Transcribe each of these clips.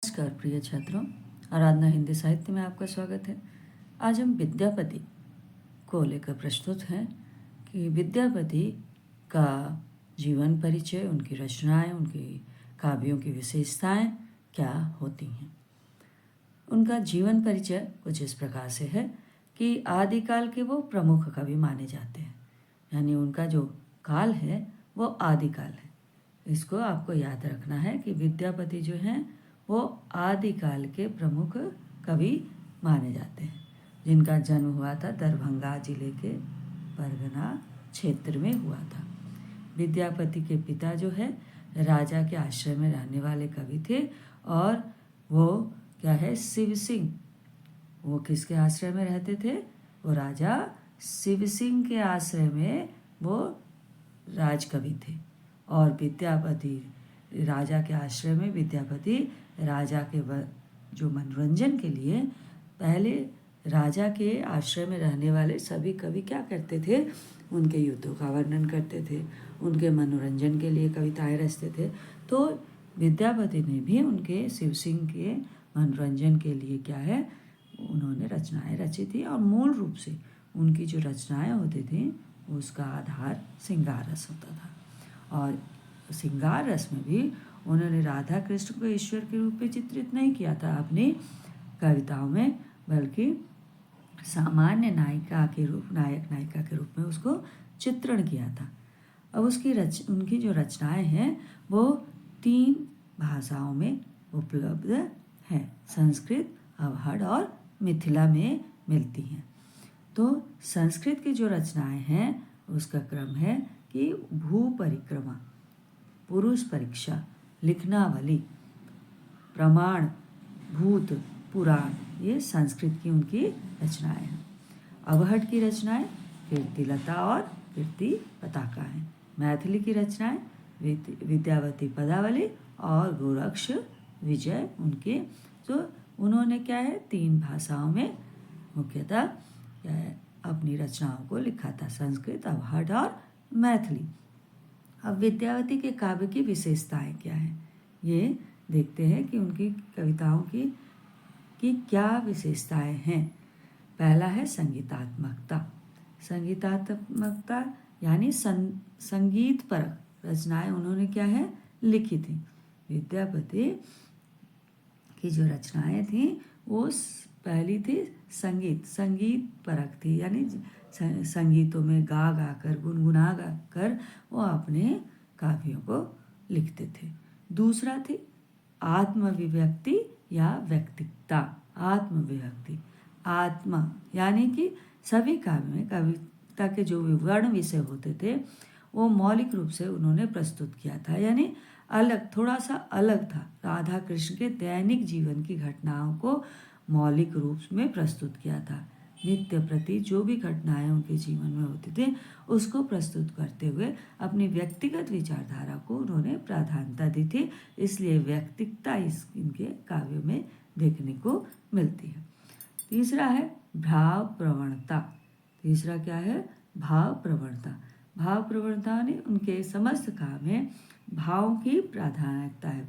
नमस्कार प्रिय छात्रों, आराधना हिंदी साहित्य में आपका स्वागत है। आज हम विद्यापति को लेकर प्रस्तुत हैं कि विद्यापति का जीवन परिचय, उनकी रचनाएं, उनकी काव्यों की विशेषताएं क्या होती हैं। उनका जीवन परिचय कुछ इस प्रकार से है कि आदिकाल के वो प्रमुख कवि माने जाते हैं, यानी उनका जो काल है वो आदिकाल है। इसको आपको याद रखना है कि विद्यापति जो हैं वो आदिकाल के प्रमुख कवि माने जाते हैं, जिनका जन्म हुआ था दरभंगा जिले के परगना क्षेत्र में हुआ था। विद्यापति के पिता जो है राजा के आश्रय में रहने वाले कवि थे और वो क्या है शिव सिंह। वो किसके आश्रय में रहते थे? वो राजा शिव सिंह के आश्रय में वो राजकवि थे। और विद्यापति राजा के आश्रय में विद्यापति राजा के जो मनोरंजन के लिए पहले राजा के आश्रय में रहने वाले सभी कवि क्या करते थे? उनके युद्धों का वर्णन करते थे, उनके मनोरंजन के लिए कविताएं रचते थे। तो विद्यापति ने भी उनके शिव सिंह के मनोरंजन के लिए क्या है, उन्होंने रचनाएं रची थी। और मूल रूप से उनकी जो रचनाएं होती थी उसका आधार श्रृंगार रस होता था। और श्रृंगार रस में भी उन्होंने राधा कृष्ण को ईश्वर के रूप में चित्रित नहीं किया था अपनी कविताओं में, बल्कि सामान्य नायिका के रूप नायिका के रूप में उसको चित्रण किया था। अब उनकी जो रचनाएं हैं वो 3 भाषाओं में उपलब्ध हैं, संस्कृत, अवहड़ और मिथिला में मिलती हैं। तो संस्कृत की जो रचनाएं हैं उसका क्रम है कि भू परिक्रमा, पुरुष परीक्षा, लिखनावली, प्रमाण, भूत, पुराण, ये संस्कृत की उनकी रचनाएं हैं। अवहड़ की रचनाएं कीर्तिलता और कीर्ति पताका हैं। मैथिली की रचनाएं विद्यावती पदावली और गोरक्ष विजय उनके, जो उन्होंने क्या है 3 भाषाओं में मुख्यतः क्या है अपनी रचनाओं को लिखा था, संस्कृत, अवहड़ और मैथिली। अब विद्यावती के काव्य की विशेषताएं क्या हैं, ये देखते हैं कि उनकी कविताओं की क्या विशेषताएं हैं। पहला है संगीतात्मकता। संगीतात्मकता यानी संगीत परक रचनाएं उन्होंने क्या है लिखी थी। विद्यापति की जो रचनाएं थी वो पहली थी संगीत परक थी, यानी संगीतों में गा गा कर, गुनगुना गा कर वो अपने काव्यों को लिखते थे। दूसरा थी आत्मविव्यक्ति या व्यक्तिकता। आत्मविव्यक्ति, आत्मा यानी कि सभी काव्य में कविता के जो विवरण विषय होते थे वो मौलिक रूप से उन्होंने प्रस्तुत किया था, यानी अलग, थोड़ा सा अलग था। राधा कृष्ण के दैनिक जीवन की घटनाओं को मौलिक रूप में प्रस्तुत किया था। नित्य प्रति जो भी घटनाएं उनके जीवन में होती थी उसको प्रस्तुत करते हुए अपनी व्यक्तिगत विचारधारा को उन्होंने प्राधान्यता दी थी, इसलिए व्यक्तिकता इनके काव्यों में देखने को मिलती है। तीसरा है भाव प्रवणता। तीसरा क्या है? भाव प्रवणता। भाव प्रवणता ने उनके समस्त काव्य में भाव की प्राधान्यता है,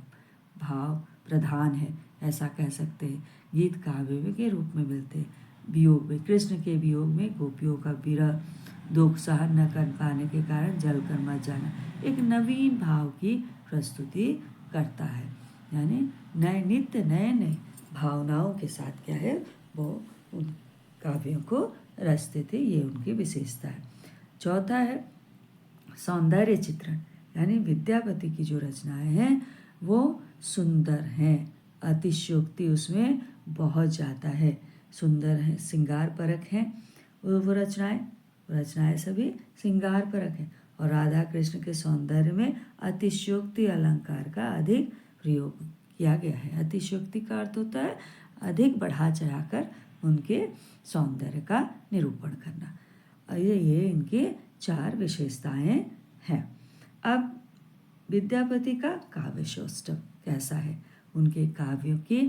भाव प्रधान है, ऐसा कह सकते हैं। गीत काव्य के रूप में मिलते हैं। वियोग में, कृष्ण के वियोग में गोपियों का विरह, दुख सहन न कर पाने के कारण जल कर मर जाना, एक नवीन भाव की प्रस्तुति करता है, यानी नित्य नए भावनाओं के साथ क्या है वो उन काव्यों को रचते थे। ये उनकी विशेषता है। चौथा है सौंदर्य चित्रण, यानी विद्यापति की जो रचनाएं हैं वो सुंदर हैं, अतिशयोक्ति उसमें बहुत ज़्यादा है, सुंदर है, श्रृंगार परक हैं। वो रचनाएं सभी श्रृंगार परक हैं और राधा कृष्ण के सौंदर्य में अतिशयोक्ति अलंकार का अधिक प्रयोग किया गया है। अतिशयोक्ति का अर्थ होता है अधिक बढ़ा चढ़ाकर उनके सौंदर्य का निरूपण करना। ये इनकी 4 विशेषताएं हैं। अब विद्यापति का काव्य सौष्ठव कैसा है, उनके काव्यों की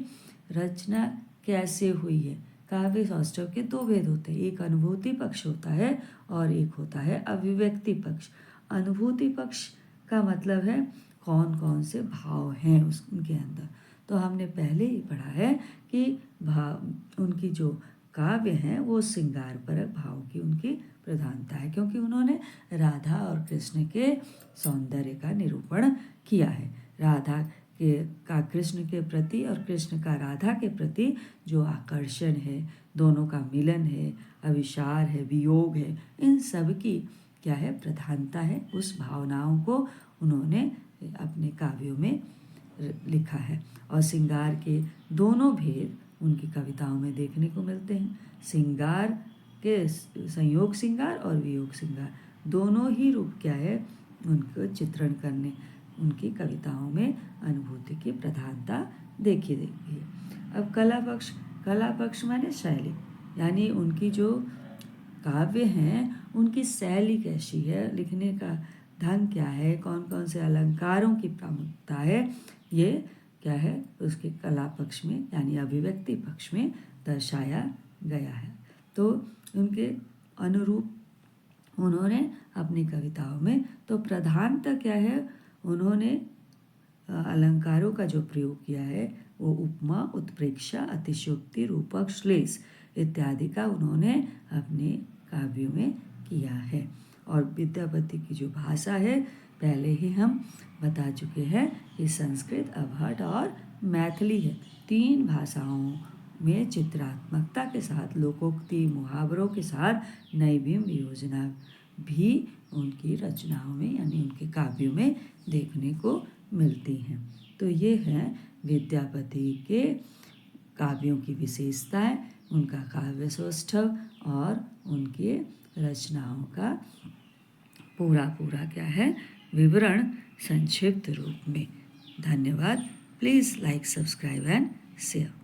रचना कैसे हुई है। काव्य सौष्ठव के 2 भेद होते हैं, एक अनुभूति पक्ष होता है और एक होता है अभिव्यक्ति पक्ष। अनुभूति पक्ष का मतलब है कौन कौन से भाव हैं उनके अंदर, तो हमने पहले ही पढ़ा है कि उनकी जो काव्य हैं वो श्रृंगारपरक भाव की उनकी प्रधानता है, क्योंकि उन्होंने राधा और कृष्ण के सौंदर्य का निरूपण किया है। राधा का कृष्ण के प्रति और कृष्ण का राधा के प्रति जो आकर्षण है, दोनों का मिलन है, अविचार है, वियोग है, इन सब की क्या है, प्रधानता है। उस भावनाओं को उन्होंने अपने काव्यों में लिखा है। और श्रृंगार के दोनों भेद उनकी कविताओं में देखने को मिलते हैं। श्रृंगार के संयोग श्रृंगार और वियोग श्रृंगार दोनों ही रूप क्या है, उनको चित्रण करने उनकी कविताओं में अनुभूति की प्रधानता देखी देती है। अब कला पक्ष माने शैली, यानी उनकी जो काव्य हैं उनकी शैली कैसी है, लिखने का ढंग क्या है, कौन कौन से अलंकारों की प्रामुख्यता है, ये क्या है उसके कला पक्ष में यानी अभिव्यक्ति पक्ष में दर्शाया गया है। तो उनके अनुरूप उन्होंने अपनी कविताओं में तो प्रधानतः क्या है, उन्होंने अलंकारों का जो प्रयोग किया है वो उपमा, उत्प्रेक्षा, अतिशयोक्ति, रूपक, श्लेष इत्यादि का उन्होंने अपने काव्यों में किया है। और विद्यापति की जो भाषा है पहले ही हम बता चुके हैं कि संस्कृत, अवहट और मैथिली है। 3 भाषाओं में चित्रात्मकता के साथ लोकोक्ति, मुहावरों के साथ नैवीम योजना भी उनकी रचनाओं में यानी उनके काव्यों में देखने को मिलती हैं। तो ये हैं विद्यापति के काव्यों की विशेषताएं, उनका काव्य सौष्ठव और उनके रचनाओं का पूरा क्या है विवरण संक्षिप्त रूप में। धन्यवाद। Please like, subscribe and share.